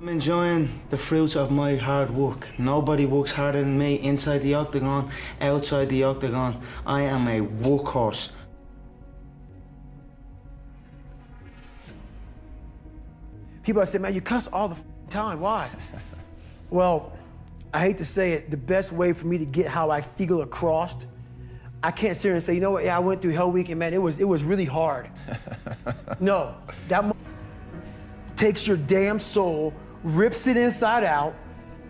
I'm enjoying the fruits of my hard work. Nobody works harder than me inside the octagon, outside the octagon. I am a workhorse. People say, man, you cuss all the time, why? Well, I hate to say it, the best way for me to get how I feel across, I can't sit here and say, you know what, yeah, I went through Hell Week and man, it was really hard. No, that takes your damn soul, rips it inside out,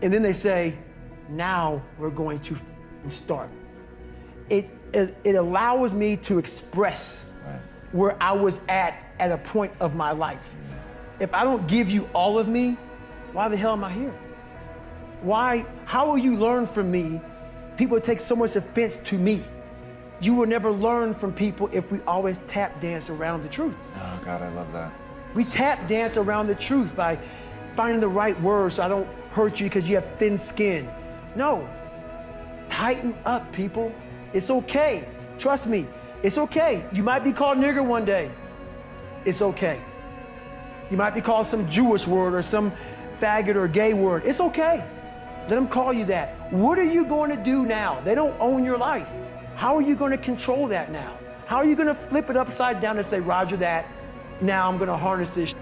and then they say, now we're going to start. It allows me to express where I was at a point of my life. If I don't give you all of me, why the hell am I here? Why, how will you learn from me? People take so much offense to me. You will never learn from people if we always tap dance around the truth. Oh God, I love that. We tap dance around the truth by finding the right words so I don't hurt you because you have thin skin. No, tighten up, people. It's okay, trust me, it's okay. You might be called nigger one day, it's okay. You might be called some Jewish word or some faggot or gay word. It's okay. Let them call you that. What are you going to do now? They don't own your life. How are you going to control that now? How are you going to flip it upside down and say, Roger that, now I'm going to harness this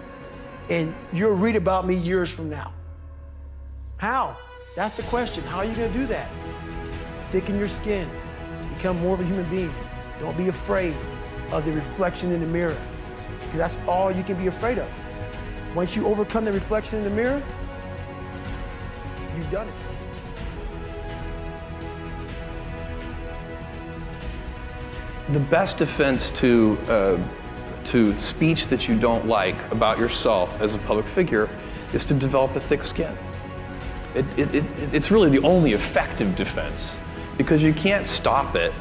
and you'll read about me years from now? How? That's the question. How are you going to do that? Thicken your skin. Become more of a human being. Don't be afraid of the reflection in the mirror, because that's all you can be afraid of. Once you overcome the reflection in the mirror, you've done it. The best defense to speech that you don't like about yourself as a public figure is to develop a thick skin. It's really the only effective defense, because you can't stop it.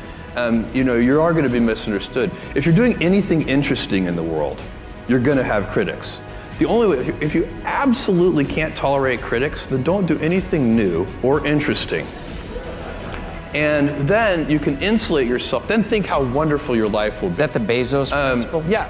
You know, you are going to be misunderstood. If you're doing anything interesting in the world, you're going to have critics. The only way, if you absolutely can't tolerate critics, then don't do anything new or interesting. And then you can insulate yourself. Then think how wonderful your life will be. Is that the Bezos principle? Yeah.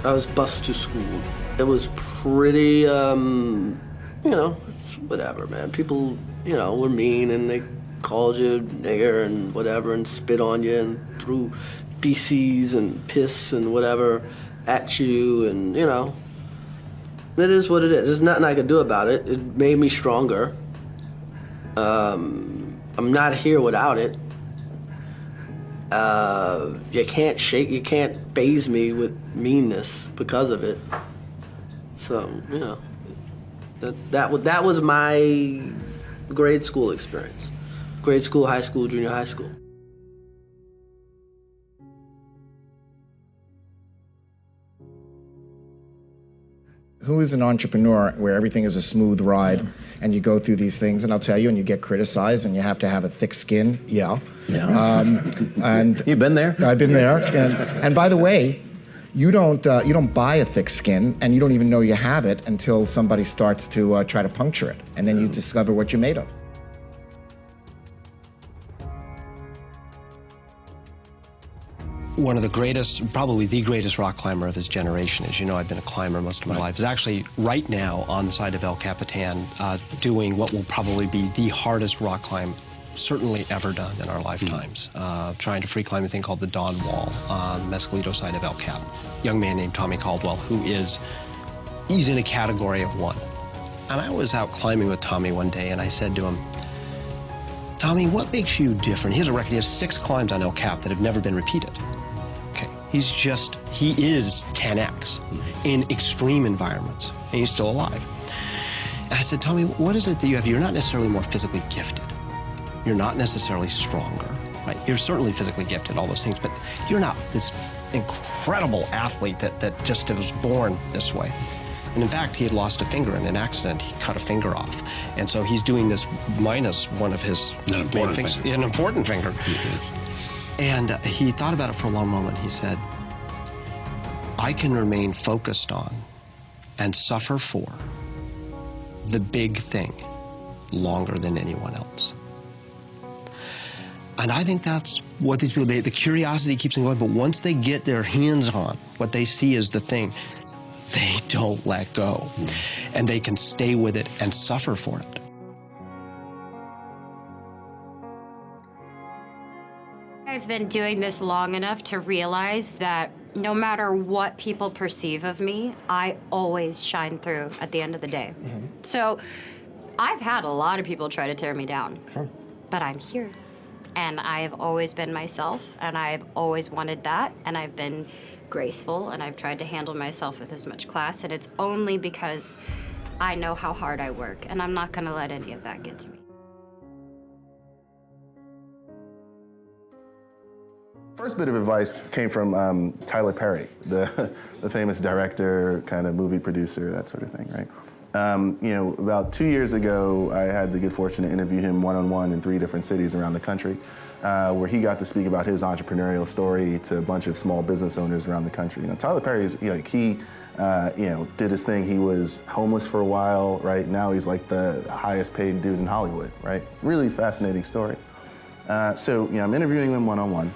I was bused to school. It was pretty, you know, it's whatever, man. People, you know, were mean and they called you nigger and whatever and spit on you and threw BCs and piss and whatever at you, and, you know, it is what it is. There's nothing I could do about it. It made me stronger. I'm not here without it. You can't faze me with meanness because of it. So, you know, that was my grade school experience. Grade school, high school, junior high school. Who is an entrepreneur where everything is a smooth ride and you go through these things, and I'll tell you, and you get criticized and you have to have a thick skin? Yeah. And You've been there? I've been there. And by the way, you don't buy a thick skin, and you don't even know you have it until somebody starts to try to puncture it, and then you discover what you're made of. One of the greatest, probably the greatest rock climber of his generation. As you know, I've been a climber most of my life. Is actually right now on the side of El Capitan doing what will probably be the hardest rock climb certainly ever done in our lifetimes. Trying to free climb a thing called the Dawn Wall on the Mescalito side of El Cap. Young man named Tommy Caldwell, he's in a category of one. And I was out climbing with Tommy one day and I said to him, Tommy, what makes you different? He has a record, he has 6 climbs on El Cap that have never been repeated. Okay, he is 10X in extreme environments, and he's still alive. And I said, Tommy, what is it that you have? You're not necessarily more physically gifted. You're not necessarily stronger, right? You're certainly physically gifted, all those things, but you're not this incredible athlete that just was born this way. And in fact, he had lost a finger in an accident. He cut a finger off. And so he's doing this minus one of his main fingers. An important finger. And he thought about it for a long moment. He said, I can remain focused on and suffer for the big thing longer than anyone else. And I think that's what these people, the curiosity keeps them going, but once they get their hands on what they see as the thing, they don't let go. And they can stay with it and suffer for it. I've been doing this long enough to realize that no matter what people perceive of me, I always shine through at the end of the day. So I've had a lot of people try to tear me down, but I'm here. And I've always been myself, and I've always wanted that, and I've been graceful, and I've tried to handle myself with as much class, and it's only because I know how hard I work, and I'm not gonna let any of that get to me. First bit of advice came from Tyler Perry, the famous director, kind of movie producer, that sort of thing, right? You know, about 2 years ago, I had the good fortune to interview him one-on-one in 3 different cities around the country, where he got to speak about his entrepreneurial story to a bunch of small business owners around the country. You know, Tyler Perry's, you know, he did his thing. He was homeless for a while, right? Now he's like the highest paid dude in Hollywood, right? Really fascinating story. So, you know, I'm interviewing him one-on-one.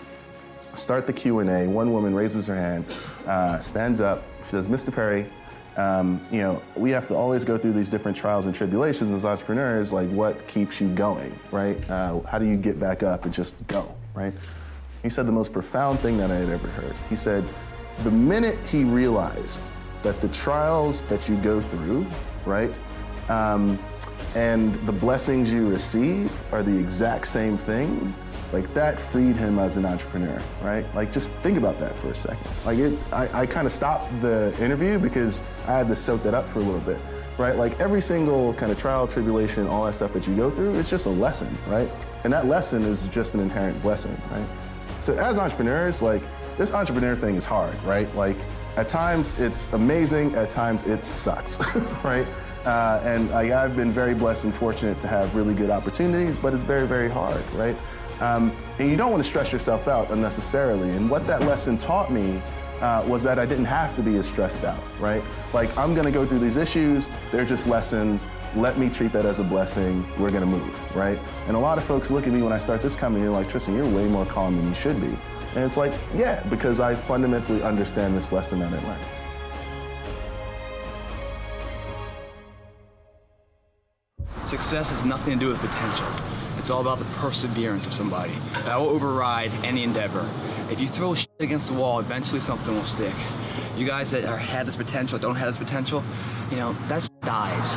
Start the Q&A. One woman raises her hand, stands up. She says, "Mr. Perry, you know, we have to always go through these different trials and tribulations as entrepreneurs. Like, what keeps you going, right? How do you get back up and just go, right?" He said the most profound thing that I had ever heard. He said, the minute he realized that the trials that you go through, right, and the blessings you receive are the exact same thing, like that freed him as an entrepreneur, right? Like, just think about that for a second. Like, I kind of stopped the interview because I had to soak that up for a little bit, right? Like, every single kind of trial, tribulation, all that stuff that you go through, it's just a lesson, right? And that lesson is just an inherent blessing, right? So as entrepreneurs, like, this entrepreneur thing is hard, right? Like, at times it's amazing, at times it sucks, right? And I've been very blessed and fortunate to have really good opportunities, but it's very, very hard, right? And you don't want to stress yourself out unnecessarily. And what that lesson taught me was that I didn't have to be as stressed out, right? Like, I'm gonna go through these issues, they're just lessons, let me treat that as a blessing, we're gonna move, right? And a lot of folks look at me when I start this company, they're like, "Tristan, you're way more calm than you should be." And it's like, yeah, because I fundamentally understand this lesson that I learned. Success has nothing to do with potential. It's all about the perseverance of somebody. That will override any endeavor. If you throw shit against the wall, eventually something will stick. You guys that have this potential, don't have this potential, you know, that dies.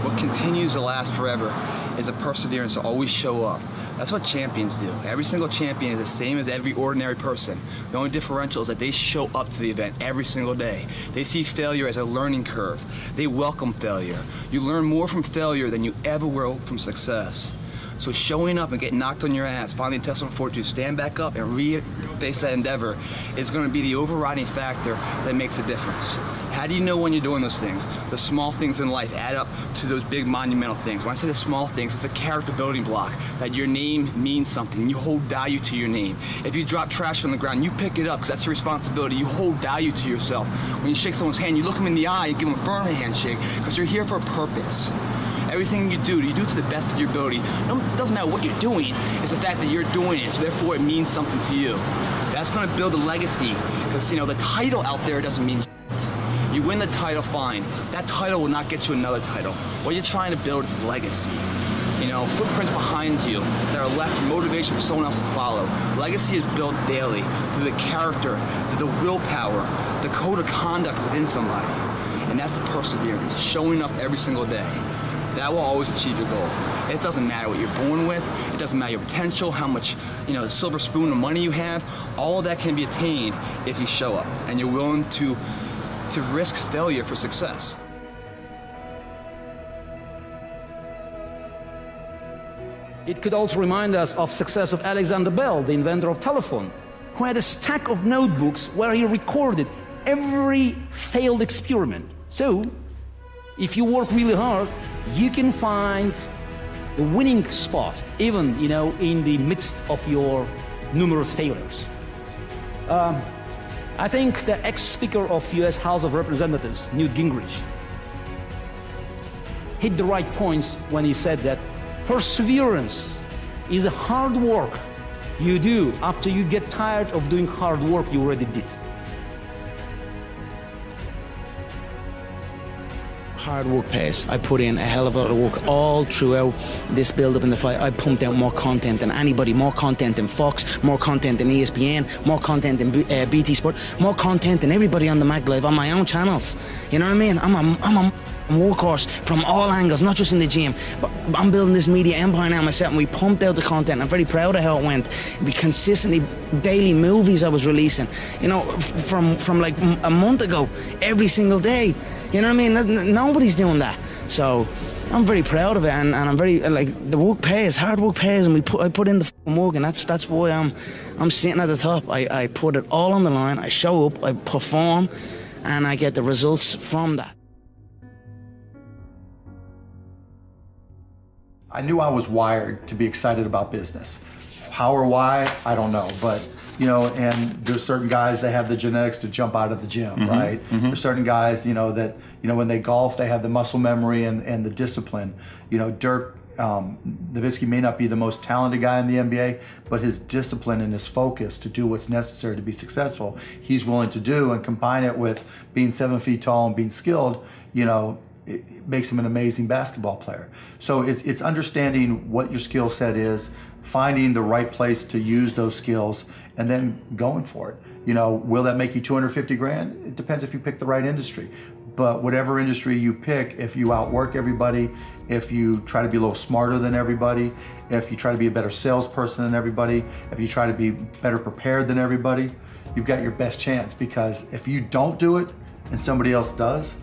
What continues to last forever is a perseverance to always show up. That's what champions do. Every single champion is the same as every ordinary person. The only differential is that they show up to the event every single day. They see failure as a learning curve. They welcome failure. You learn more from failure than you ever will from success. So showing up and getting knocked on your ass, finding intestinal fortitude, stand back up and re-face that endeavor is going to be the overriding factor that makes a difference. How do you know when you're doing those things? The small things in life add up to those big monumental things. When I say the small things, it's a character building block, that your name means something. You hold value to your name. If you drop trash on the ground, you pick it up because that's your responsibility. You hold value to yourself. When you shake someone's hand, you look them in the eye, you give them a firm handshake because you're here for a purpose. Everything you do to the best of your ability. It doesn't matter what you're doing, it's the fact that you're doing it, so therefore it means something to you. That's gonna build a legacy, because you know, the title out there doesn't mean shit. You win the title, fine. That title will not get you another title. What you're trying to build is a legacy. You know, footprints behind you that are left motivation for someone else to follow. Legacy is built daily through the character, through the willpower, the code of conduct within somebody. And that's the perseverance, showing up every single day. That will always achieve your goal. It doesn't matter what you're born with, it doesn't matter your potential, how much, you know, the silver spoon of money you have, all of that can be attained if you show up and you're willing to risk failure for success. It could also remind us of success of Alexander Bell, the inventor of telephone, who had a stack of notebooks where he recorded every failed experiment. So, if you work really hard, you can find the winning spot, even, you know, in the midst of your numerous failures. I think the ex-Speaker of US House of Representatives, Newt Gingrich, hit the right points when he said that perseverance is a hard work You do, after you get tired of doing hard work you already did. Hard work pays. I put in a hell of a lot of work all throughout this build-up in the fight. I pumped out more content than anybody, more content than Fox, more content than ESPN, more content than BT Sport, more content than everybody on the Mag Live on my own channels. You know what I mean? I'm a workhorse from all angles, not just in the gym. But I'm building this media empire now myself, and we pumped out the content. I'm very proud of how it went. We consistently, daily movies I was releasing, you know, from like a month ago, every single day. You know what I mean? Nobody's doing that. So I'm very proud of it, and I'm very, like, the work pays, hard work pays, and I put in the f***ing work, and that's why I'm sitting at the top. I put it all on the line, I show up, I perform, and I get the results from that. I knew I was wired to be excited about business. How or why, I don't know, but you know, and there's certain guys that have the genetics to jump out of the gym, right? There's certain guys, you know, that, you know, when they golf, they have the muscle memory and the discipline. You know, Dirk Nowitzki may not be the most talented guy in the NBA, but his discipline and his focus to do what's necessary to be successful, he's willing to do, and combine it with being 7 feet tall and being skilled, you know, it makes him an amazing basketball player. So it's understanding what your skill set is, finding the right place to use those skills, and then going for it. You know, will that make you 250 grand? It depends if you pick the right industry. But whatever industry you pick, if you outwork everybody, if you try to be a little smarter than everybody, if you try to be a better salesperson than everybody, if you try to be better prepared than everybody, you've got your best chance. Because if you don't do it and somebody else does,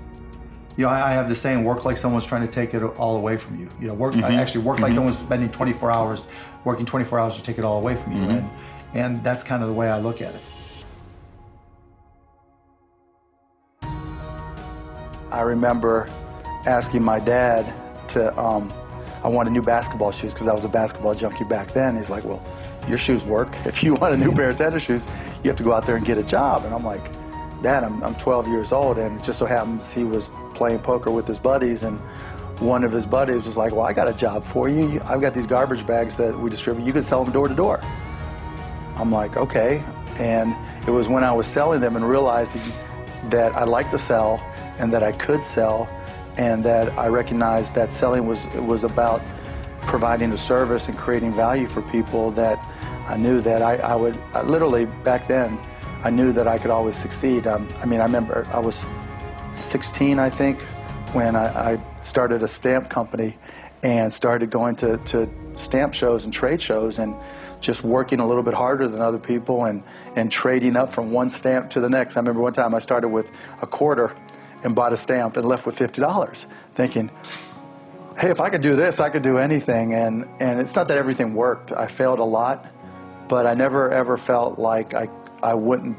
you know, I have the saying, work like someone's trying to take it all away from you. You know, I actually work like someone's spending 24 hours, working 24 hours to take it all away from you. And that's kind of the way I look at it. I remember asking my dad to, I wanted new basketball shoes because I was a basketball junkie back then. He's like, well, your shoes work. If you want a new pair of tennis shoes, you have to go out there and get a job. And I'm like, Dad, I'm 12 years old, and it just so happens he was playing poker with his buddies, and one of his buddies was like, well, I got a job for you. I've got these garbage bags that we distribute. You can sell them door to door. I'm like, okay. And it was when I was selling them and realizing that I liked to sell and that I could sell, and that I recognized that selling was about providing a service and creating value for people, that I knew that I would literally, back then, I knew that I could always succeed. I mean, I remember I was 16, I think, when I started a stamp company and started going to stamp shows and trade shows and just working a little bit harder than other people and trading up from one stamp to the next. I remember one time I started with a quarter and bought a stamp and left with $50, thinking, hey, if I could do this, I could do anything. And it's not that everything worked. I failed a lot, but I never ever felt like I wouldn't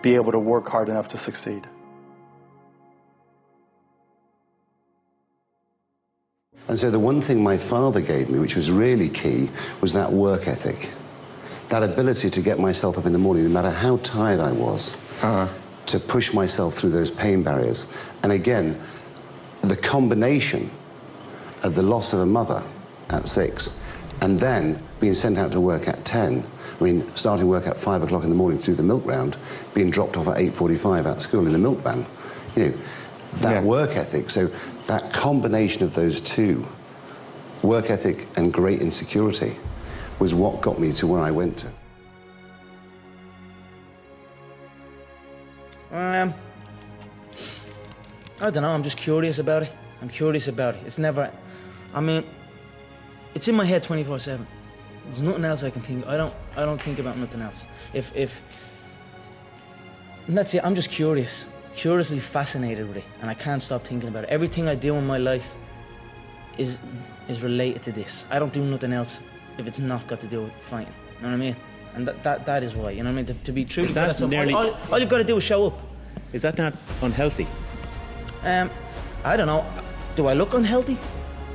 be able to work hard enough to succeed. And so the one thing my father gave me, which was really key, was that work ethic. That ability to get myself up in the morning, no matter how tired I was, to push myself through those pain barriers. And again, the combination of the loss of a mother at 6 and then being sent out to work at 10, I mean, starting work at 5 o'clock in the morning to do the milk round, being dropped off at 8:45 at school in the milk van, you know, that work ethic. So that combination of those two, work ethic and great insecurity, was what got me to where I went to. I don't know, I'm just curious about it. I'm curious about it. It's never, I mean, it's in my head 24/7. There's nothing else I can think. I don't think about nothing else. And that's it. I'm just curious, curiously fascinated with it, and I can't stop thinking about it. Everything I do in my life is related to this. I don't do nothing else if it's not got to do with fighting. You know what I mean? And that is why. You know what I mean? To be true. Is that nearly... all you've got to do is show up. Is that not unhealthy? I don't know. Do I look unhealthy?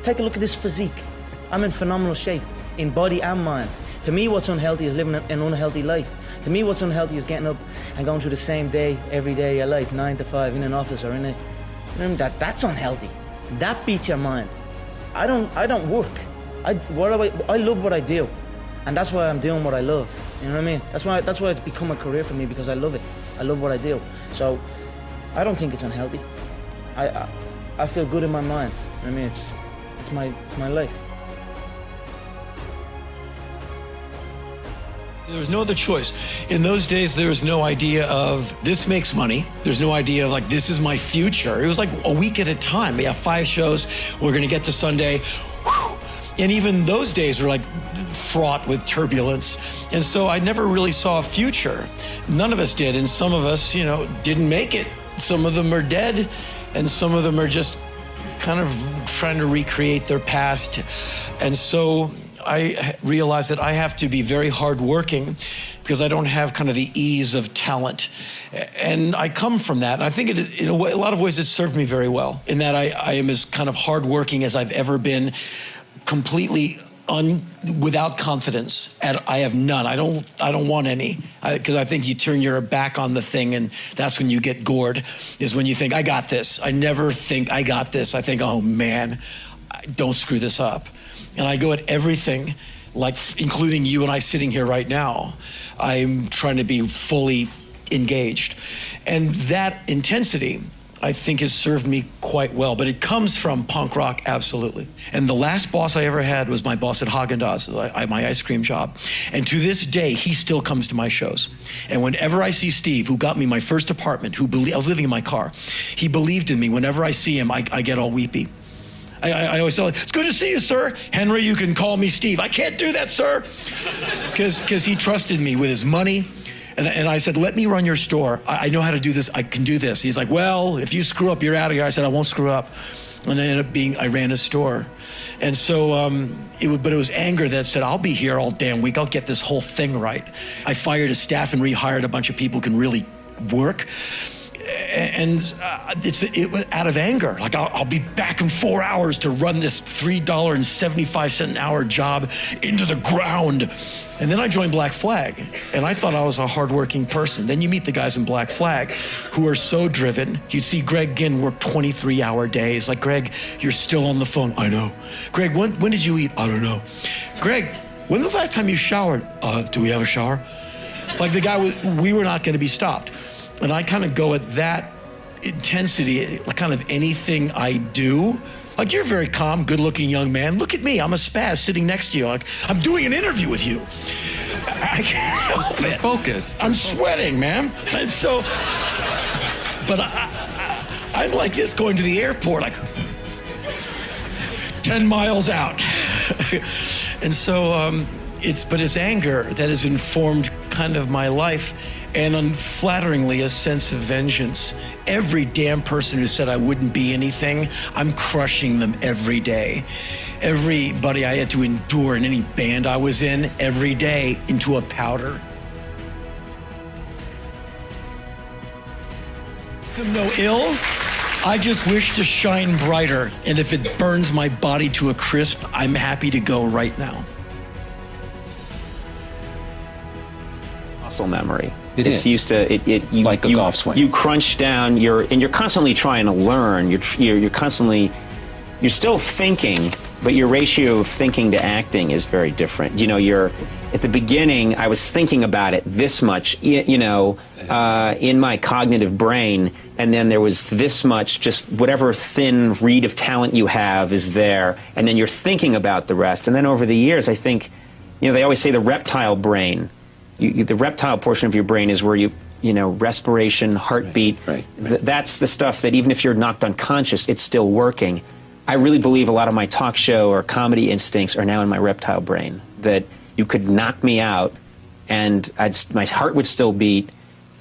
Take a look at this physique. I'm in phenomenal shape, in body and mind. To me, what's unhealthy is living an unhealthy life. To me, what's unhealthy is getting up and going through the same day, every day of your life, 9 to 5, in an office or in a... You know, that's unhealthy. That beats your mind. I don't work. I love what I do. And that's why I'm doing what I love. You know what I mean? That's why it's become a career for me, because I love it. I love what I do. So I don't think it's unhealthy. I feel good in my mind. I mean, it's my life. There was no other choice. In those days, there was no idea of this makes money. There's no idea of like, this is my future. It was like a week at a time. We have 5 shows. We're going to get to Sunday. Whew. And even those days were like fraught with turbulence. And so I never really saw a future. None of us did. And some of us, you know, didn't make it. Some of them are dead. And some of them are just kind of trying to recreate their past. And so I realized that I have to be very hardworking because I don't have kind of the ease of talent. And I come from that. And I think in a way, a lot of ways it served me very well, in that I am as kind of hardworking as I've ever been, completely without confidence. I have none. I don't want any, because I think you turn your back on the thing, and that's when you get gored, is when you think, I got this. I never think I got this. I think, oh man, don't screw this up. And I go at everything, like including you and I sitting here right now. I'm trying to be fully engaged. And that intensity, I think, has served me quite well, but it comes from punk rock, absolutely. And the last boss I ever had was my boss at Haagen-Dazs, my ice cream job. And to this day, he still comes to my shows. And whenever I see Steve, who got me my first apartment, I was living in my car, he believed in me. Whenever I see him, I get all weepy. I always tell him, it's good to see you, sir. Henry, you can call me Steve. I can't do that, sir. Because he trusted me with his money. And I said, let me run your store. I know how to do this. I can do this. He's like, well, if you screw up, you're out of here. I said, I won't screw up. And I ran his store. And so, but it was anger that said, I'll be here all damn week. I'll get this whole thing right. I fired his staff and rehired a bunch of people who can really work. And it was out of anger. Like, I'll be back in 4 hours to run this $3.75 an hour job into the ground. And then I joined Black Flag, and I thought I was a hardworking person. Then you meet the guys in Black Flag who are so driven. You see Greg Ginn work 23-hour days. Like, Greg, you're still on the phone. I know. Greg, when did you eat? I don't know. Greg, when was the last time you showered? Do we have a shower? Like, the guy, we were not going to be stopped. And I kind of go at that intensity, kind of anything I do. Like, you're a very calm, good-looking young man. Look at me, I'm a spaz sitting next to you. Like, I'm doing an interview with you. I can't help it. Focus. I'm sweating, man. And so, but I'm like this going to the airport, like 10 miles out. And so, it's anger that has informed kind of my life, and unflatteringly, a sense of vengeance. Every damn person who said I wouldn't be anything, I'm crushing them every day. Everybody I had to endure in any band I was in, every day, into a powder. I'm no ill. I just wish to shine brighter, and if it burns my body to a crisp, I'm happy to go right now. Muscle memory. It's used to like a golf swing. You crunch down. You're constantly trying to learn. You're still thinking, but your ratio of thinking to acting is very different. You know, at the beginning, I was thinking about it this much, in my cognitive brain, and then there was this much, just whatever thin reed of talent you have is there, and then you're thinking about the rest. And then over the years, I think, they always say the reptile brain. The reptile portion of your brain is where respiration, heartbeat. Right. That's the stuff that even if you're knocked unconscious, it's still working. I really believe a lot of my talk show or comedy instincts are now in my reptile brain. That you could knock me out, and my heart would still beat,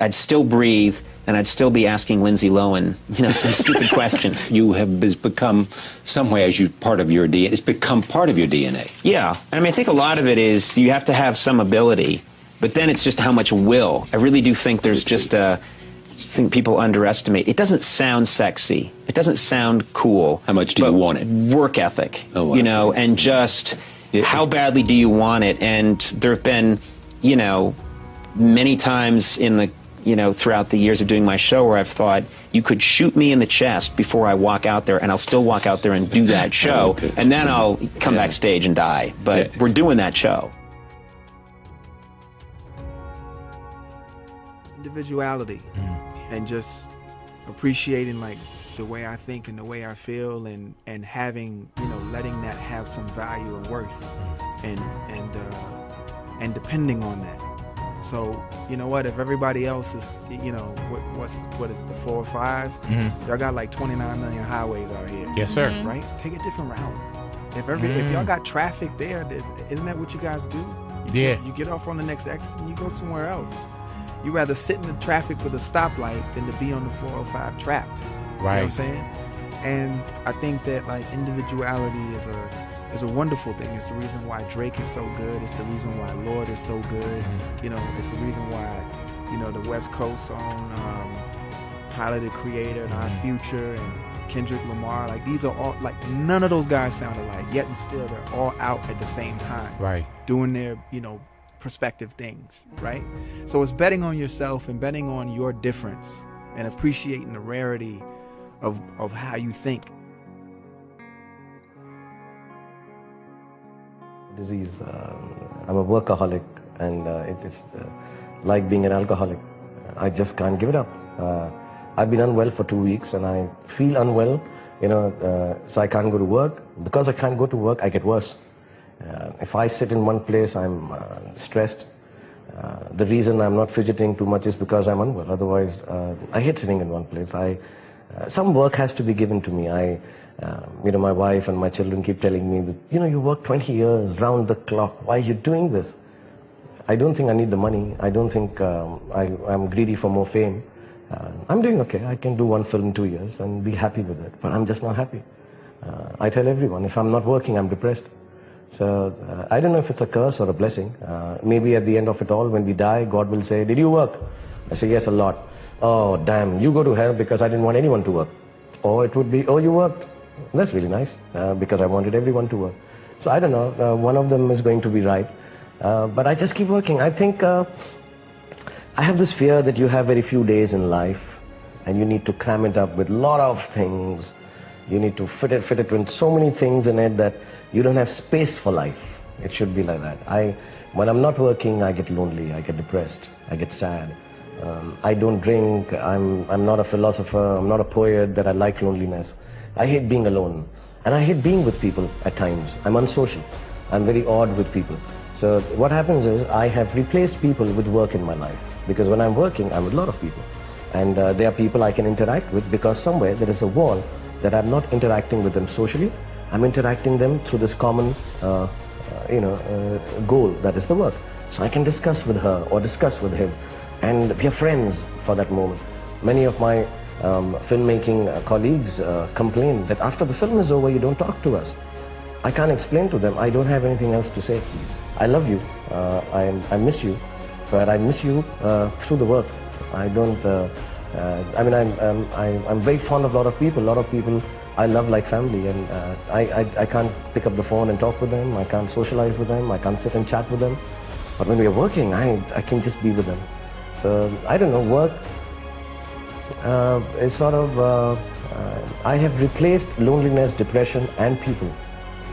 I'd still breathe, and I'd still be asking Lindsay Lohan, some stupid question. You have become, some way, part of your DNA. It's become part of your DNA. Yeah, I mean, I think a lot of it is you have to have some ability. But then it's just how much will. I really do think there's just I think people underestimate. It doesn't sound sexy. It doesn't sound cool. How much do you want it? Work ethic, and just how badly do you want it? And there have been, many times in the, throughout the years of doing my show where I've thought, you could shoot me in the chest before I walk out there, and I'll still walk out there and do that show, and then I'll come backstage and die. But we're doing that show. individuality and just appreciating like the way I think and the way I feel, and having, you know, letting that have some value and worth, and depending on that. So, you know what, if everybody else is, you know, what is it, the 4 or 5? Y'all got like 29 million highways out here. Yes, sir. Right? Take a different route. If y'all got traffic there, isn't that what you guys do? You get off on the next exit and you go somewhere else. You rather sit in the traffic with a stoplight than to be on the 405 trapped. Right. You know what I'm saying? And I think that like individuality is a wonderful thing. It's the reason why Drake is so good. It's the reason why Lord is so good. You know, it's the reason why, you know, the West Coast on Tyler the Creator and Our Future and Kendrick Lamar, like these are all, like none of those guys sound alike, yet and still they're all out at the same time. Right. Doing their, you know, perspective things, right? So it's betting on yourself and betting on your difference and appreciating the rarity of how you think. Disease. I'm a workaholic, and it's like being an alcoholic. I just can't give it up. I've been unwell for 2 weeks, and I feel unwell, you know, so I can't go to work. Because I can't go to work, I get worse. If I sit in one place, I'm stressed. The reason I'm not fidgeting too much is because I'm unwell. Otherwise, I hate sitting in one place. Some work has to be given to me. You know, my wife and my children keep telling me that, you know, you work 20 years round the clock. Why are you doing this? I don't think I need the money. I don't think I'm greedy for more fame. I'm doing okay. I can do one film in 2 years and be happy with it. But I'm just not happy. I tell everyone, if I'm not working, I'm depressed. So I don't know if it's a curse or a blessing. Maybe at the end of it all, when we die, God will say, did you work? I say, yes, a lot. Oh, damn, you go to hell because I didn't want anyone to work. Or it would be, oh, you worked. That's really nice, because I wanted everyone to work. So I don't know, one of them is going to be right. But I just keep working. I think I have this fear that you have very few days in life and you need to cram it up with a lot of things. You need to fit it with so many things in it that you don't have space for life. It should be like that. When I'm not working, I get lonely, I get depressed, I get sad. I don't drink, I'm not a philosopher, I'm not a poet, that I like loneliness. I hate being alone. And I hate being with people at times. I'm unsocial. I'm very odd with people. So what happens is I have replaced people with work in my life. Because when I'm working, I'm with a lot of people. And there are people I can interact with because somewhere there is a wall that I'm not interacting with them socially. I'm interacting them through this common goal, that is the work. So I can discuss with her or discuss with him. And we are friends for that moment. Many of my filmmaking colleagues complain that after the film is over, you don't talk to us. I can't explain to them. I don't have anything else to say. I love you. I miss you. But I miss you through the work. I don't, I'm very fond of a lot of people. A lot of people I love like family. And I can't pick up the phone and talk with them. I can't socialize with them. I can't sit and chat with them. But when we are working, I can just be with them. So I don't know, work is sort of, I have replaced loneliness, depression, and people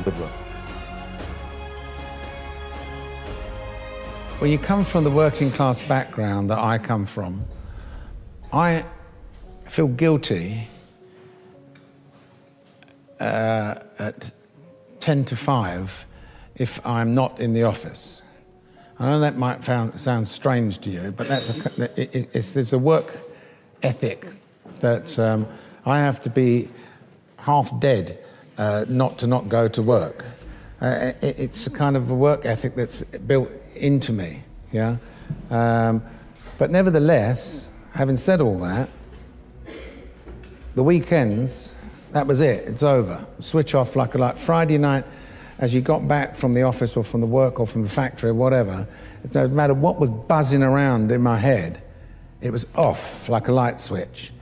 with work. Well, you come from the working class background that I come from. I feel guilty at 10 to 5 if I'm not in the office. I know that might sound strange to you, but there's a work ethic that I have to be half dead not to not go to work. It's a kind of a work ethic that's built into me, yeah? But nevertheless, having said all that, the weekends, that was it, it's over. Switch off like Friday night, as you got back from the office or from the work or from the factory or whatever, it doesn't matter what was buzzing around in my head, it was off like a light switch.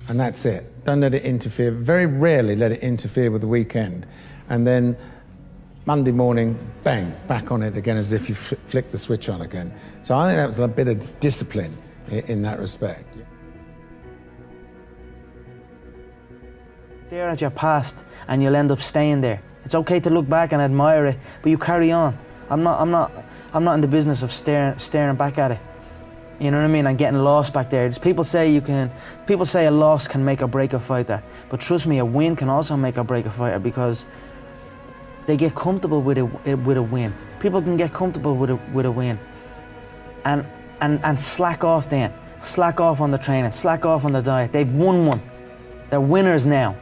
And that's it. Don't let it interfere, very rarely let it interfere with the weekend. And then Monday morning, bang, back on it again as if you flick the switch on again. So I think that was a bit of discipline in that respect. Stare at your past and you'll end up staying there. It's okay to look back and admire it, but you carry on. I'm not in the business of staring back at it. You know what I mean? And getting lost back there. People say a loss can make or break a fighter, but trust me, a win can also make or break a fighter because they get comfortable with a win. People can get comfortable with a win, and slack off then. Slack off on the training. Slack off on the diet. They've won one. They're winners now.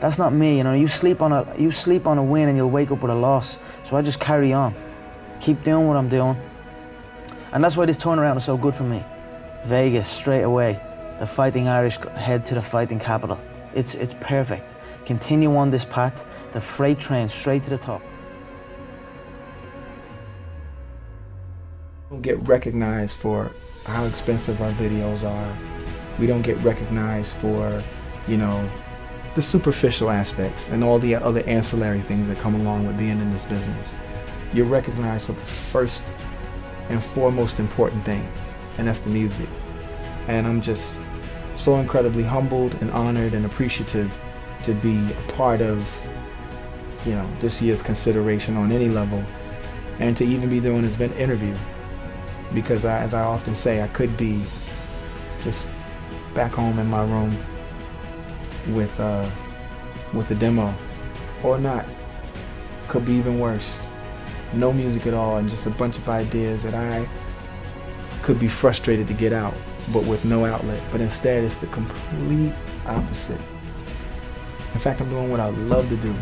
That's not me. You know, you sleep on a win and you'll wake up with a loss. So I just carry on, keep doing what I'm doing. And that's why this turnaround is so good for me. Vegas, straight away. The Fighting Irish head to the fighting capital. It's perfect. Continue on this path, the freight train straight to the top. We don't get recognized for how expensive our videos are. We don't get recognized for, you know, the superficial aspects and all the other ancillary things that come along with being in this business. You're recognized for the first and foremost important thing, and that's the music. And I'm just so incredibly humbled and honored and appreciative to be a part of, you know, this year's consideration on any level, and to even be doing this interview. Because as I often say, I could be just back home in my room with a demo, or not. Could be even worse. No music at all, and just a bunch of ideas that I could be frustrated to get out, but with no outlet. But instead, it's the complete opposite. In fact, I'm doing what I love to do.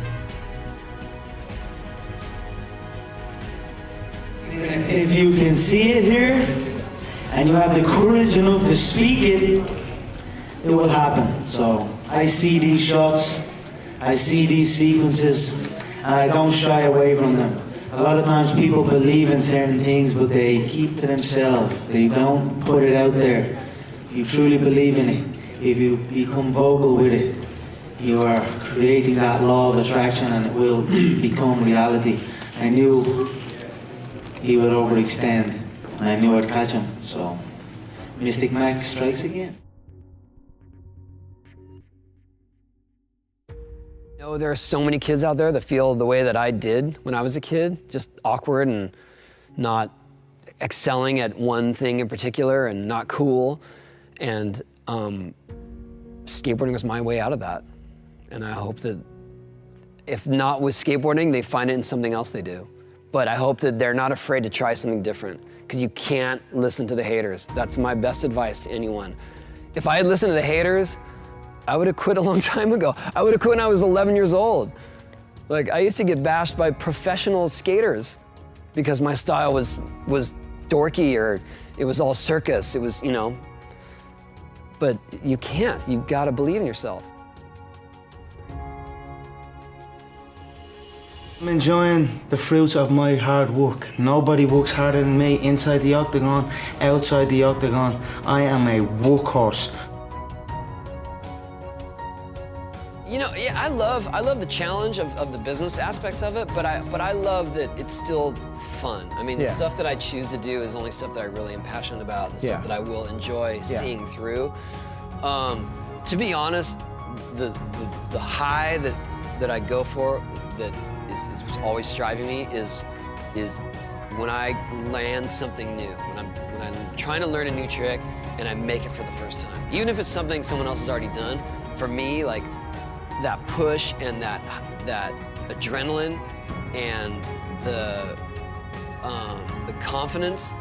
If you can see it here, and you have the courage enough to speak it, it will happen. So I see these shots, I see these sequences, and I don't shy away from them. A lot of times people believe in certain things, but they keep to themselves. They don't put it out there. If you truly believe in it, if you become vocal with it, you are creating that law of attraction, and it will become reality. I knew he would overextend, and I knew I'd catch him. So Mystic Mac strikes again. You know, there are so many kids out there that feel the way that I did when I was a kid, just awkward and not excelling at one thing in particular and not cool. And skateboarding was my way out of that. And I hope that if not with skateboarding, they find it in something else they do. But I hope that they're not afraid to try something different, because you can't listen to the haters. That's my best advice to anyone. If I had listened to the haters, I would have quit a long time ago. I would have quit when I was 11 years old. Like, I used to get bashed by professional skaters because my style was dorky, or it was all circus. It was, you know. But you can't. You've got to believe in yourself. I'm enjoying the fruits of my hard work. Nobody works harder than me inside the octagon, outside the octagon. I am a workhorse. You know, yeah, I love the challenge of the business aspects of it, but I love that it's still fun. I mean, the stuff that I choose to do is only stuff that I really am passionate about, and stuff that I will enjoy seeing through. To be honest, the high that I go for, that is always striving me, is when I land something new, when I'm trying to learn a new trick and I make it for the first time. Even if it's something someone else has already done, for me, like, that push and that adrenaline and the confidence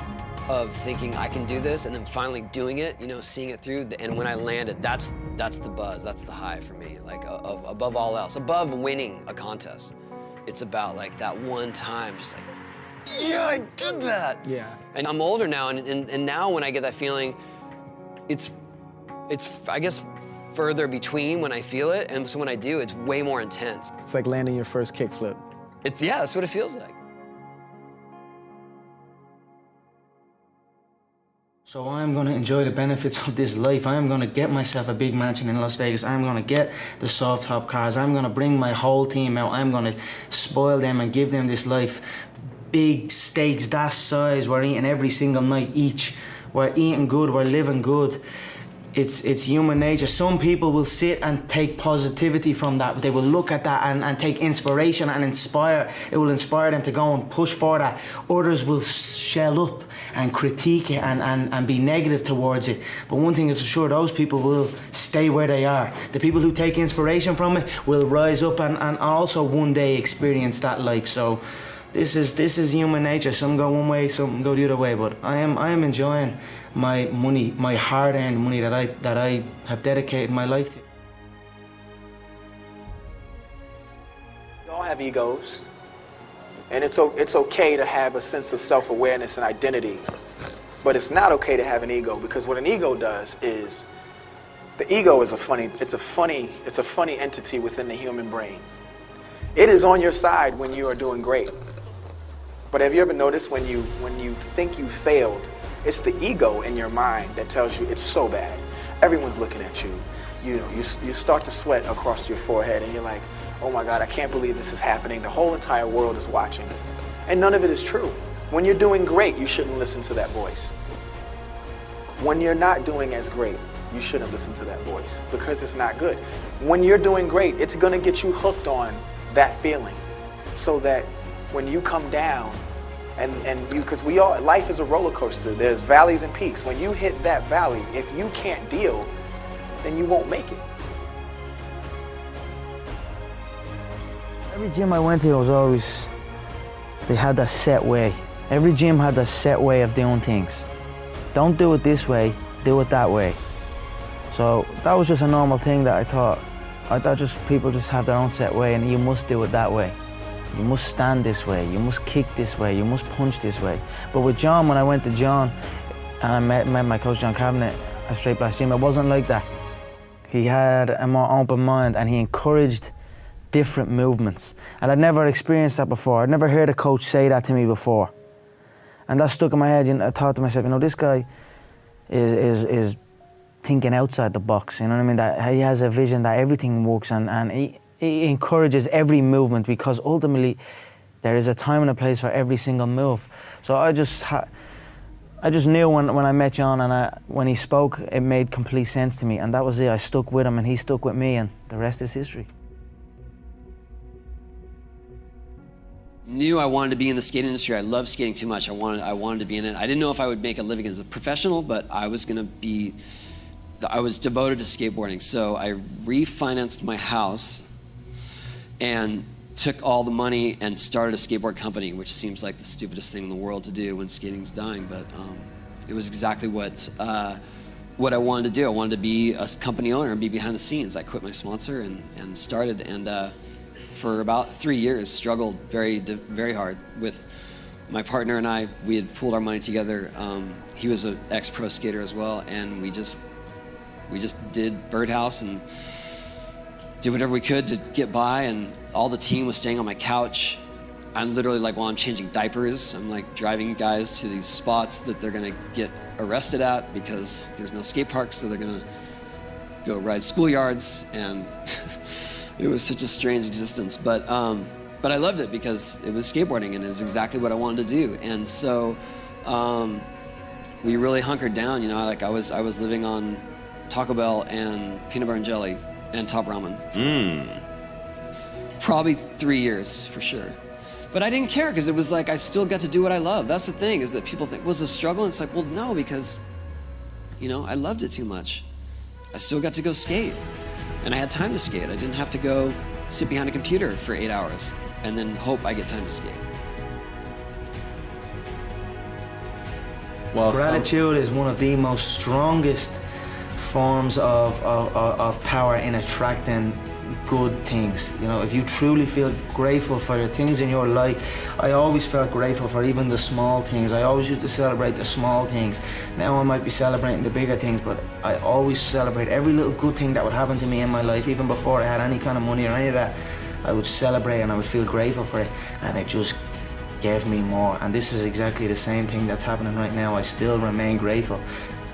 of thinking I can do this, and then finally doing it, you know, seeing it through, and when I land it, that's the buzz, that's the high for me, like, above all else, above winning a contest. It's about, like, that one time, just like, yeah, I did that. Yeah. And I'm older now, and now when I get that feeling, it's I guess, further between when I feel it, and so when I do, it's way more intense. It's like landing your first kickflip. Yeah, that's what it feels like. So I'm going to enjoy the benefits of this life. I'm going to get myself a big mansion in Las Vegas. I'm going to get the soft top cars. I'm going to bring my whole team out. I'm going to spoil them and give them this life. Big steaks that size. We're eating every single night each. We're eating good. We're living good. it's human nature. Some people will sit and take positivity from that. They will look at that and take inspiration and inspire. It will inspire them to go and push for that. Others will shell up and critique it and be negative towards it. But one thing is for sure, those people will stay where they are. The people who take inspiration from it will rise up and also one day experience that life. So this is human nature. Some go one way, some go the other way. But I am enjoying my money, my hard-earned money that I have dedicated my life to. We all have egos, and it's okay to have a sense of self-awareness and identity, but it's not okay to have an ego, because what an ego does is, the ego is a funny entity within the human brain. It is on your side when you are doing great. But have you ever noticed when you think you failed, it's the ego in your mind that tells you it's so bad. Everyone's looking at you. You start to sweat across your forehead and you're like, oh my God, I can't believe this is happening. The whole entire world is watching. And none of it is true. When you're doing great, you shouldn't listen to that voice. When you're not doing as great, you shouldn't listen to that voice, because it's not good. When you're doing great, it's gonna get you hooked on that feeling, so that when you come down, because life is a roller coaster. There's valleys and peaks. When you hit that valley, if you can't deal, then you won't make it. Every gym I went to was always, they had that set way. Every gym had that set way of doing things. Don't do it this way, do it that way. So that was just a normal thing that I thought just people just have their own set way and you must do it that way. You must stand this way, you must kick this way, you must punch this way. But with John, when I went to John, and I met my coach John Cabinet at Straight Blast Gym, it wasn't like that. He had a more open mind and he encouraged different movements. And I'd never experienced that before. I'd never heard a coach say that to me before. And that stuck in my head. I thought to myself, this guy is thinking outside the box, you know what I mean? That he has a vision that everything works and he encourages every movement, because ultimately there is a time and a place for every single move. So I just knew when I met John and when he spoke, it made complete sense to me, and that was it. I stuck with him and he stuck with me, and the rest is history. Knew I wanted to be in the skate industry. I love skating too much. I wanted to be in it. I didn't know if I would make a living as a professional, but I was devoted to skateboarding. So I refinanced my house and took all the money and started a skateboard company, which seems like the stupidest thing in the world to do when skating's dying, but it was exactly what I wanted to do. I wanted to be a company owner and be behind the scenes. I quit my sponsor and started, and for about 3 years struggled very, very hard with my partner and I. We had pooled our money together. He was an ex-pro skater as well, and we just did Birdhouse and did whatever we could to get by, and all the team was staying on my couch. I'm literally like, while I'm changing diapers, I'm like driving guys to these spots that they're gonna get arrested at because there's no skate parks, so they're gonna go ride schoolyards, and it was such a strange existence. But I loved it because it was skateboarding and it was exactly what I wanted to do. And so we really hunkered down, I was living on Taco Bell and peanut butter and jelly and Top Ramen. Probably 3 years for sure. But I didn't care because it was like I still got to do what I love. That's the thing, is that people think, was it a struggle? And it's like, well, no, because, I loved it too much. I still got to go skate. And I had time to skate. I didn't have to go sit behind a computer for 8 hours and then hope I get time to skate. Well, gratitude is one of the most strongest forms of power in attracting good things. If you truly feel grateful for the things in your life, I always felt grateful for even the small things. I always used to celebrate the small things. Now I might be celebrating the bigger things, but I always celebrate every little good thing that would happen to me in my life. Even before I had any kind of money or any of that, I would celebrate and I would feel grateful for it, and it just gave me more. And this is exactly the same thing that's happening right now. I still remain grateful,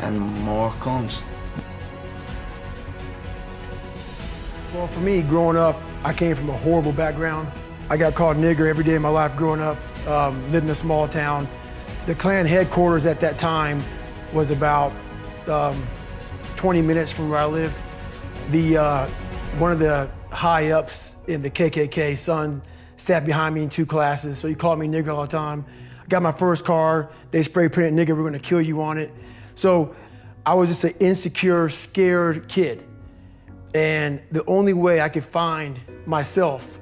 and more comes. Well, for me, growing up, I came from a horrible background. I got called nigger every day of my life growing up, lived in a small town. The Klan headquarters at that time was about 20 minutes from where I lived. One of the high ups in the KKK, son, sat behind me in 2 classes, so he called me nigger all the time. I got my first car, they spray painted nigger, we're gonna kill you on it. So I was just an insecure, scared kid. And the only way I could find myself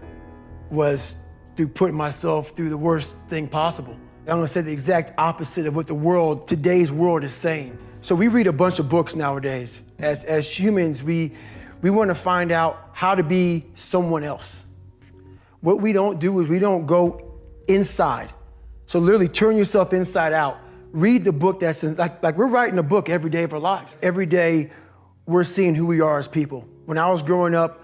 was through putting myself through the worst thing possible. I'm gonna say the exact opposite of what the world, today's world, is saying. So we read a bunch of books nowadays. As humans, we wanna find out how to be someone else. What we don't do is we don't go inside. So literally turn yourself inside out. Read the book that's like we're writing a book every day of our lives. Every day we're seeing who we are as people. When I was growing up,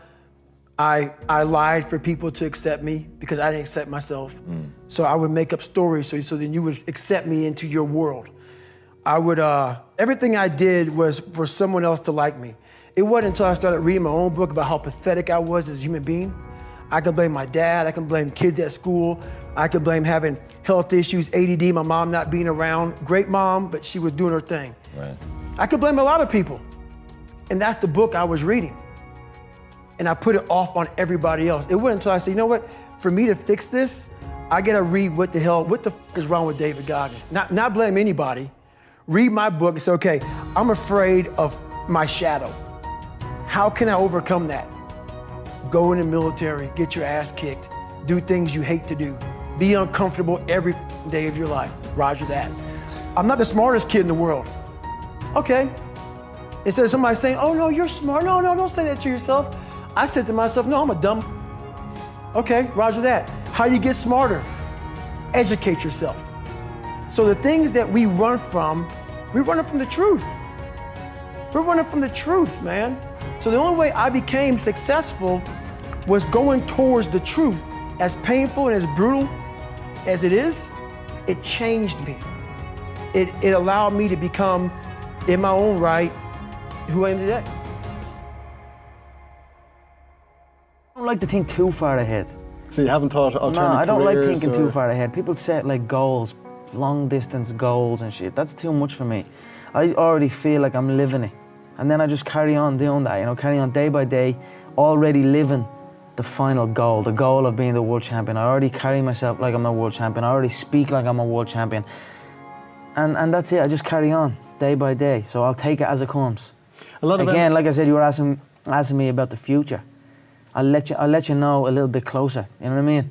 I lied for people to accept me because I didn't accept myself. So I would make up stories so then you would accept me into your world. I would, everything I did was for someone else to like me. It wasn't until I started reading my own book about how pathetic I was as a human being. I can blame my dad, I can blame kids at school, I can blame having health issues, ADD, my mom not being around. Great mom, but she was doing her thing. Right. I could blame a lot of people. And that's the book I was reading. And I put it off on everybody else. It wasn't until I said, you know what, for me to fix this, I gotta read what the f is wrong with David Goggins. Not blame anybody. Read my book and say, okay, I'm afraid of my shadow. How can I overcome that? Go in the military, get your ass kicked, do things you hate to do, be uncomfortable every day of your life. Roger that. I'm not the smartest kid in the world. Okay. Instead of somebody saying, oh no, you're smart. No, don't say that to yourself. I said to myself, no, I'm a dumb. Okay, roger that. How you get smarter? Educate yourself. So the things that we run from the truth. We're running from the truth, man. So the only way I became successful was going towards the truth. As painful and as brutal as it is, it changed me. It allowed me to become, in my own right, who I am today. I don't like to think too far ahead. So you haven't thought alternative No, I don't like careers thinking or... too far ahead. People set like goals, long distance goals and shit. That's too much for me. I already feel like I'm living it. And then I just carry on doing that, carry on day by day, already living the final goal, the goal of being the world champion. I already carry myself like I'm a world champion. I already speak like I'm a world champion. And that's it, I just carry on day by day. So I'll take it as it comes. Again, like I said, you were asking me about the future. I'll let you know a little bit closer, you know what I mean?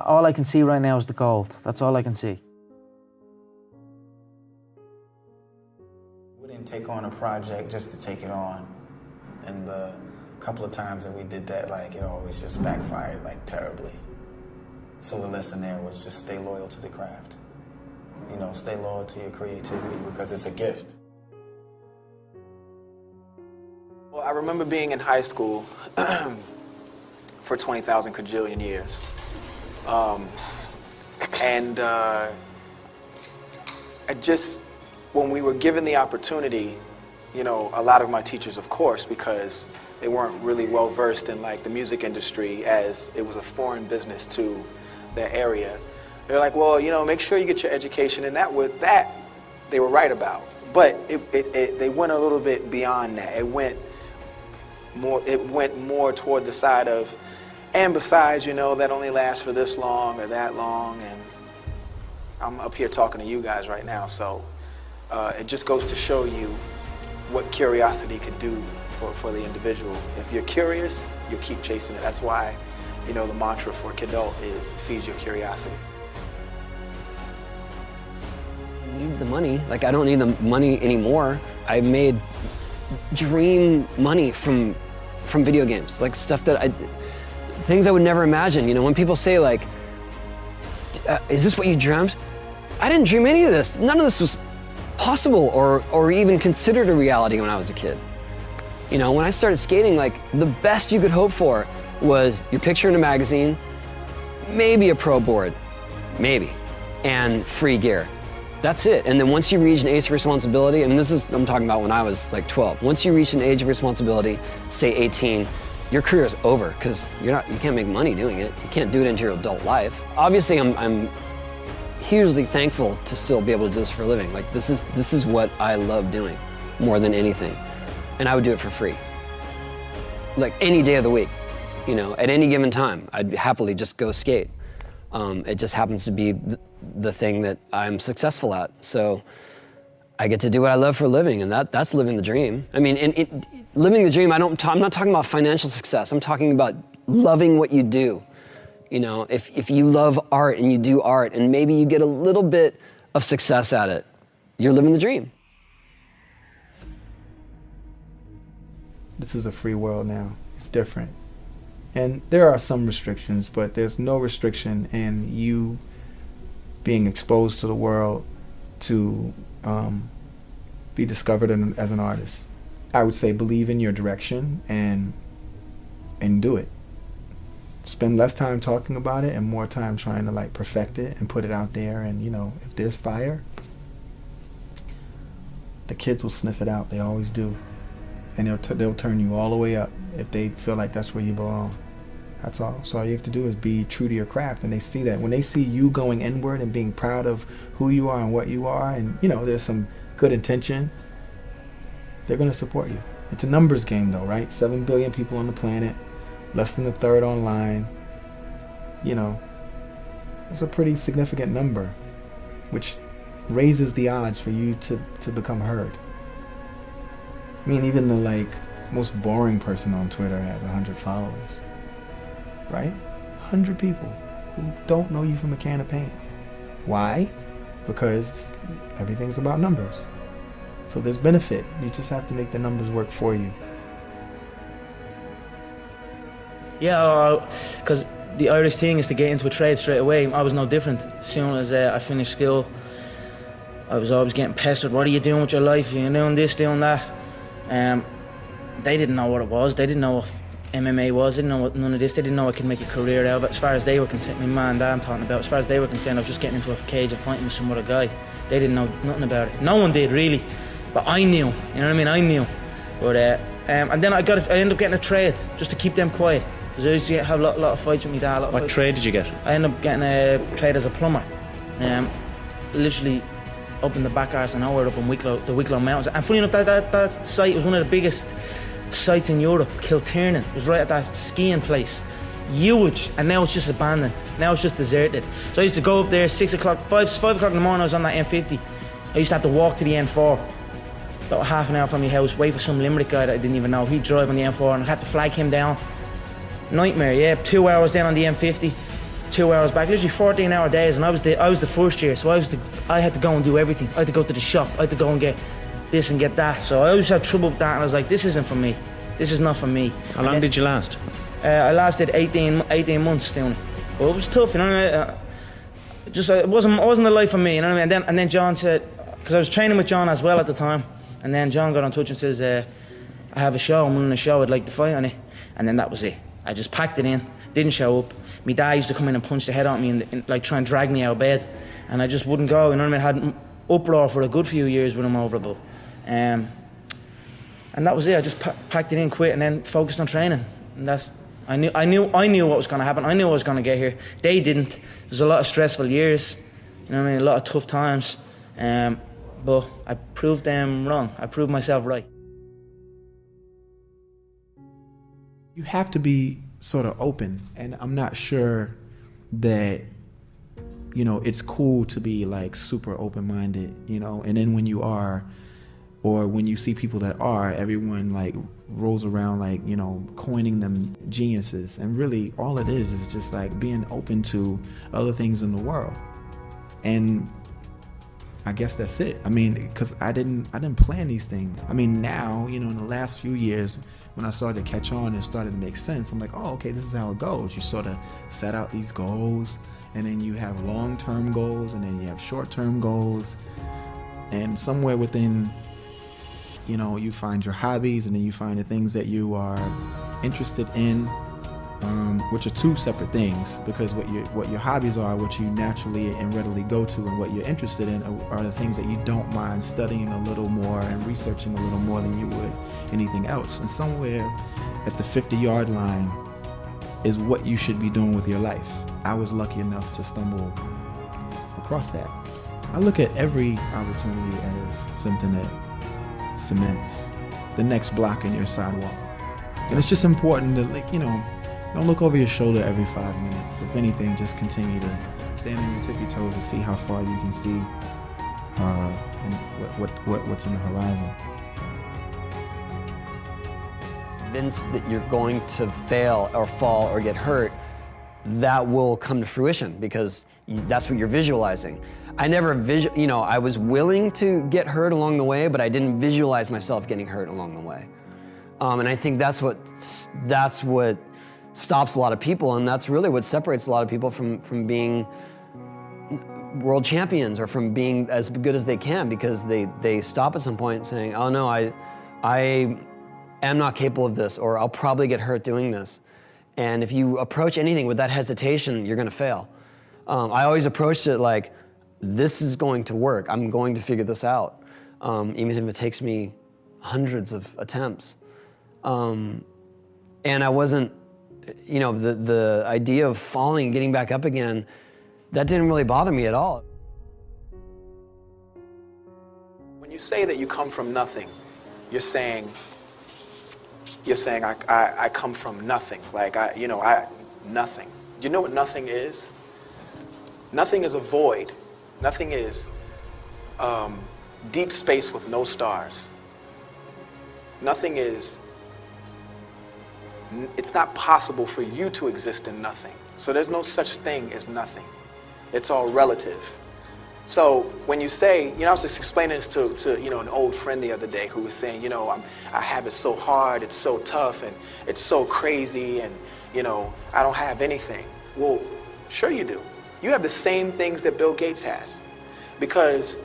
All I can see right now is the gold. That's all I can see. We didn't take on a project just to take it on. And the couple of times that we did that, it always just backfired terribly. So the lesson there was just stay loyal to the craft. Stay loyal to your creativity because it's a gift. Well, I remember being in high school for 20,000 kajillion years. When we were given the opportunity, a lot of my teachers, of course, because they weren't really well versed in the music industry, as it was a foreign business to their area. They're like, well, make sure you get your education, and that they were right about. But they went a little bit beyond that. It went more toward the side of, and besides, that only lasts for this long or that long, and I'm up here talking to you guys right now, so it just goes to show you what curiosity could do for the individual. If you're curious, you keep chasing it. That's why, the mantra for Kidult is feed your curiosity. I need the money. I don't need the money anymore. I made dream money from video games, stuff that things I would never imagine. When people say is this what you dreamt? I didn't dream any of this. None of this was possible or even considered a reality when I was a kid. When I started skating, the best you could hope for was your picture in a magazine, maybe a pro board, maybe, and free gear. That's it. And then once you reach an age of responsibility, and I'm talking about when I was 12. Once you reach an age of responsibility, say 18, your career is over because you can't make money doing it. You can't do it into your adult life. Obviously, I'm hugely thankful to still be able to do this for a living. This is what I love doing more than anything. and I would do it for free. Like any day of the week, you know, at any given time, I'd happily just go skate. It just happens to be the thing that I'm successful at. So I get to do what I love for a living, and that's living the dream. I mean, living the dream, I'm not talking about financial success. I'm talking about loving what you do. You know, if you love art and you do art and maybe you get a little bit of success at it, you're living the dream. This is a free world now. It's different. And there are some restrictions, but there's no restriction in you being exposed to the world to be discovered as an artist. I would say believe in your direction and do it. Spend less time talking about it and more time trying to like perfect it and put it out there. And you know, if there's fire, the kids will sniff it out. They always do. And they'll turn you all the way up if they feel like that's where you belong. That's all. So all you have to do is be true to your craft, and they see that. When they see you going inward and being proud of who you are and what you are, and you know, there's some good intention, they're gonna support you. It's a numbers game though, right? 7 billion people on the planet, less than a third online. You know, it's a pretty significant number, which raises the odds for you to become heard. I mean, even the like most boring person on Twitter has 100 followers, right? 100 people who don't know you from a can of paint. Why? Because everything's about numbers. So there's benefit. You just have to make the numbers work for you. Yeah, because the Irish thing is to get into a trade straight away. I was no different. As soon as I finished school, I was always getting pestered. What are you doing with your life? You're doing this, doing that. They didn't know what it was. They didn't know what MMA was. They didn't know what none of this. They didn't know I could make a career out of it. As far as they were concerned, my man and dad I'm talking about, as far as they were concerned, I was just getting into a cage and fighting with some other guy. They didn't know nothing about it. No one did, really. But I knew, you know what I mean? I knew. But and then I ended up getting a trade just to keep them quiet. Because I used to have a lot of fights with my dad. What trade did you get? I ended up getting a trade as a plumber. Literally up in the back arse of nowhere, up in the Wicklow Mountains. And funny enough, that site was one of the biggest sites in Europe, Kiltiernan. It was right at that skiing place. Huge, and now it's just abandoned. Now it's just deserted. So I used to go up there 6 o'clock, 5 o'clock in the morning. I was on that M50. I used to have to walk to the N4, about half an hour from my house, wait for some Limerick guy that I didn't even know. He'd drive on the M4 and I'd have to flag him down. Nightmare, yeah. 2 hours down on the M50, 2 hours back. Literally 14-hour days, and I was the first year, so I had to go and do everything. I had to go to the shop. I had to go and get this and get that. So I always had trouble with that, and I was like, this isn't for me. This is not for me. How long did you last? I lasted 18 months doing it. But it was tough, you know what I mean? It wasn't a life for me, you know what I mean? And then John said, because I was training with John as well at the time, and then John got in touch and says, I have a show, I'm running a show, I'd like to fight on it. And then that was it. I just packed it in, didn't show up. My dad used to come in and punch the head out of me and like try and drag me out of bed, and I just wouldn't go, you know what I mean? I had uproar for a good few years with him over it. And that was it. I just packed it in, quit, and then focused on training. And I knew what was going to happen. I knew I was going to get here. They didn't. There's a lot of stressful years, you know what I mean? A lot of tough times. But I proved them wrong. I proved myself right. You have to be sort of open, and I'm not sure that, you know, it's cool to be like super open-minded, you know, and then when you are, or when you see people that are, everyone like rolls around like, you know, coining them geniuses, and really all it is just like being open to other things in the world. And I guess that's it. I mean, because I didn't plan these things. I mean, now, you know, in the last few years, when I started to catch on and started to make sense, I'm like, oh, okay, this is how it goes. You sort of set out these goals, and then you have long-term goals, and then you have short-term goals, and somewhere within, you know, you find your hobbies, and then you find the things that you are interested in, which are two separate things, because what your hobbies are, what you naturally and readily go to, and what you're interested in are the things that you don't mind studying a little more and researching a little more than you would anything else. And somewhere at the 50-yard line is what you should be doing with your life. I was lucky enough to stumble across that. I look at every opportunity as something that cements the next block in your sidewalk. And it's just important to, like, you know, don't look over your shoulder every 5 minutes. If anything, just continue to stand on your tippy toes to see how far you can see and what's in the horizon. Convinced that you're going to fail or fall or get hurt, that will come to fruition because that's what you're visualizing. I never I was willing to get hurt along the way, but I didn't visualize myself getting hurt along the way. And I think that's what stops a lot of people, and that's really what separates a lot of people from being world champions or from being as good as they can, because they stop at some point saying, oh no, I am not capable of this, or I'll probably get hurt doing this. And if you approach anything with that hesitation, you're gonna fail. I always approached it like, this is going to work. I'm going to figure this out, even if it takes me hundreds of attempts. And I wasn't, the idea of falling and getting back up again, that didn't really bother me at all. When you say that you come from nothing, you're saying I come from nothing. Like nothing. Do you know what nothing is? Nothing is a void. Nothing is deep space with no stars. Nothing is, it's not possible for you to exist in nothing. So there's no such thing as nothing. It's all relative. So when you say, I was just explaining this to an old friend the other day who was saying, I have it so hard, it's so tough, and it's so crazy, and I don't have anything. Well, sure you do. You have the same things that Bill Gates has. Because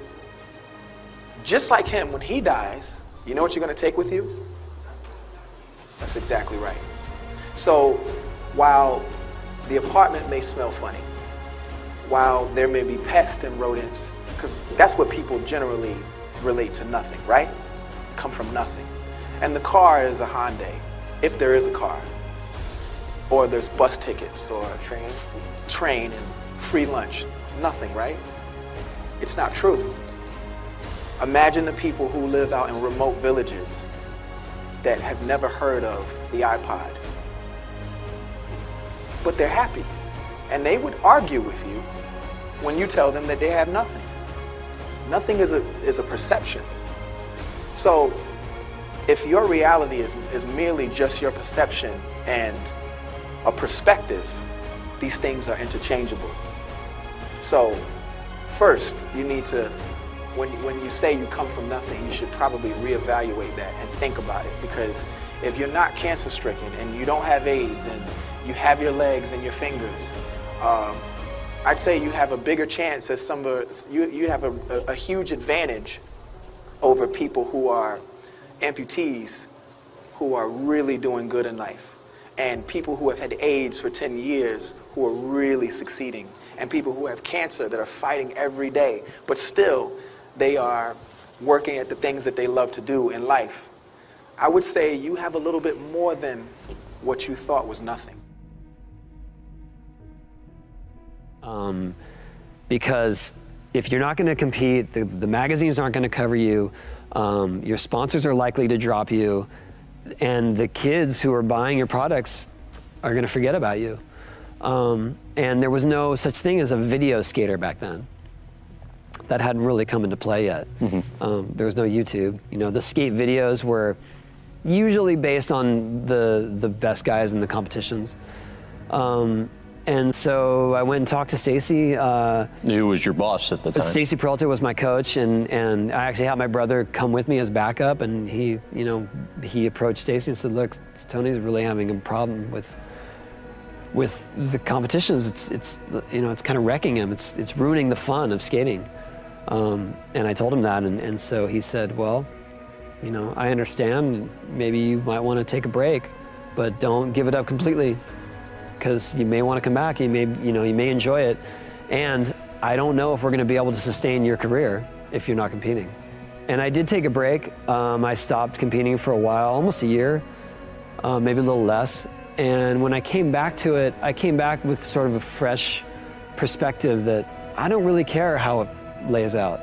just like him, when he dies, you know what you're going to take with you? That's exactly right. So while the apartment may smell funny, while there may be pests and rodents, because that's what people generally relate to nothing, right? Come from nothing. And the car is a Hyundai, if there is a car. Or there's bus tickets, or train and free lunch. Nothing, right? It's not true. Imagine the people who live out in remote villages that have never heard of the iPod. But they're happy. And they would argue with you when you tell them that they have nothing. Nothing is a perception. So if your reality is merely just your perception and a perspective, these things are interchangeable. So first, you need to, when you say you come from nothing, you should probably reevaluate that and think about it. Because if you're not cancer stricken and you don't have AIDS and you have your legs and your fingers, I'd say you have a bigger chance as you have a huge advantage over people who are amputees who are really doing good in life, and people who have had AIDS for 10 years who are really succeeding, and people who have cancer that are fighting every day, but still they are working at the things that they love to do in life. I would say you have a little bit more than what you thought was nothing. Because if you're not going to compete, the magazines aren't going to cover you, your sponsors are likely to drop you, and the kids who are buying your products are going to forget about you. And there was no such thing as a video skater back then. That hadn't really come into play yet. There was no YouTube. The skate videos were usually based on the best guys in the competitions. And so I went and talked to Stacy. Who was your boss at the time? Stacy Peralta was my coach, and I actually had my brother come with me as backup, and he approached Stacy and said, "Look, Tony's really having a problem with the competitions. It's kind of wrecking him. It's ruining the fun of skating." And I told him that, and so he said, "Well, I understand. Maybe you might want to take a break, but don't give it up completely, because you may want to come back. You may enjoy it, and I don't know if we're going to be able to sustain your career if you're not competing." And I did take a break. I stopped competing for a while, almost a year, maybe a little less. And when I came back to it, I came back with sort of a fresh perspective that I don't really care how it lays out.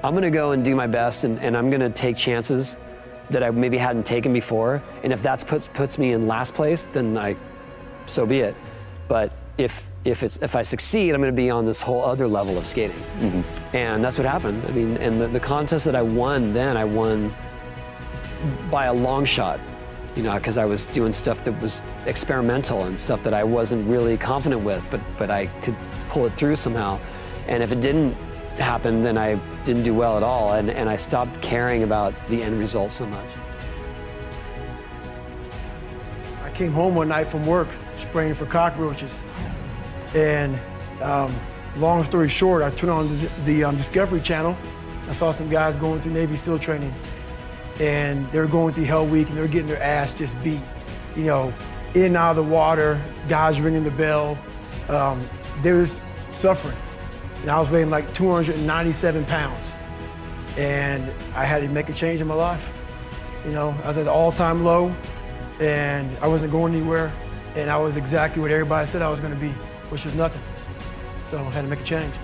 I'm going to go and do my best, and I'm going to take chances, that I maybe hadn't taken before. And if that puts me in last place, then so be it. But if I succeed, I'm going to be on this whole other level of skating. And that's what happened. I mean, and the contest that I won then, I won by a long shot, you know, because I was doing stuff that was experimental and stuff that I wasn't really confident with, but I could pull it through somehow. And if it didn't happen, then I didn't do well at all, and I stopped caring about the end result so much. I came home one night from work spraying for cockroaches, and long story short, I turned on the Discovery Channel. I saw some guys going through Navy SEAL training, and they were going through Hell Week, and they were getting their ass just beat. You know, in and out of the water, guys ringing the bell. They was suffering. And I was weighing like 297 pounds. And I had to make a change in my life. You know, I was at an all-time low, and I wasn't going anywhere, and I was exactly what everybody said I was gonna be, which was nothing. So I had to make a change.